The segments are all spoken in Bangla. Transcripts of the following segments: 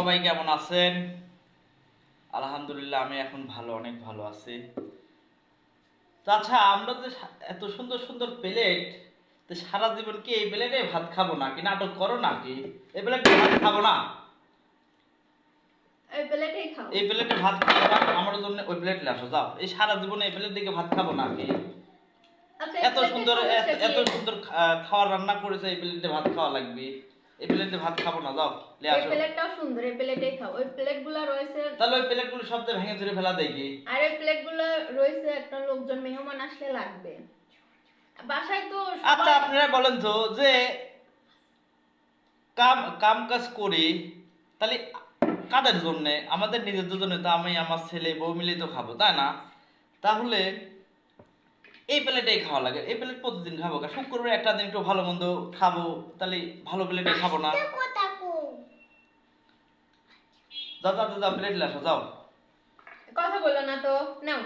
সবাই কেমন আছেন? আলহামদুলিল্লাহ আমি এখন অনেক ভালো আছি। তো আচ্ছা, আমরা যে এত সুন্দর সুন্দর প্লেট, তো সারা জীবন কি এই প্লেটে ভাত খাবো নাকি নাটক করো নাকি? এই প্লেটে ভাত খাবো না? এই প্লেটেই খাও। এই প্লেটে ভাত খাবো না, আমার জন্য ওই প্লেট আসো যাও। এই সারা জীবনে এই প্লেট দিকে ভাত খাবো নাকি? আচ্ছা, এই এত প্লেটের সুন্দর সমস্যা কি? এত সুন্দর খাওয়ার রান্না করেছে, এই প্লেটে ভাত খাওয়া লাগবে? এই প্লেটে ভাত খাবো না, যাও লে এই আসো। প্লেটটাও সুন্দর, এই প্লেটেই খাও। ওই প্লেটগুলো রয়েছে। তাহলে ওই প্লেটগুলো সব ভেঙে চুরে ফেলা দেয় কি? আর এই প্লেটগুলো রয়েছে একটা লোকজন মেহমান আসলে লাগবে। বাসায় তো আচ্ছা, সবাই। আপনারা বলেন তো যে কাম কাম কাজ করি, তাহলে কাদের জন্য? আমাদের নিজেদের জন্য। তো আমি আমার ছেলে বউ মিলে তো খাবো, তাই না? তাহলে এই প্লেটেই খাওয়া লাগে। এই প্লেট প্রতিদিন খাবো কা? শুক্রবার একটা দিন একটু ভালো মন্দ খাবো, তাহলে ভালো প্লেটে খাবো না? যাও যাও যাও, প্লেট লাসো যাও। কথা বলো না তো। নাও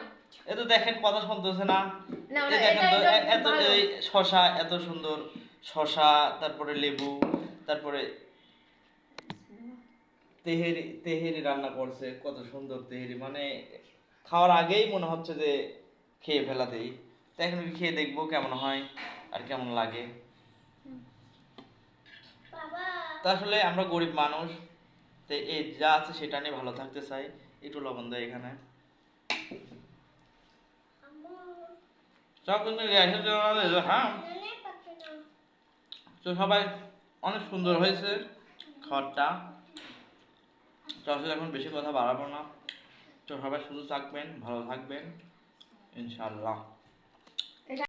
এ তো দেখেন কথা শুনতেছে না। নাও এই না, দেখেন এটা তো এটা এত ভালো। এই শশা, এত সুন্দর শশা, তারপরে লেবু, তারপরে তেহেরি তেহেরি রান্না করছে। কত সুন্দর তেহেরি, মানে খাওয়ার আগেই মনে হচ্ছে যে খেয়ে ফেলা দেই। তো এখন খেয়ে দেখবো কেমন হয় আর কেমন লাগে। তো আসলে আমরা গরিব মানুষ, তো এই যা আছে সেটা নিয়ে ভালো থাকতে চাই। একটু লবণ দেয় এখানে। সব কিন্তু গ্যাসের জন্য, হ্যাঁ। তো সবাই অনেক সুন্দর হয়েছে খাবারটা। তো আসলে এখন বেশি কথা বাড়াবো না। তো সবাই সুস্থ থাকবেন, ভালো থাকবেন, ইনশাআল্লাহ।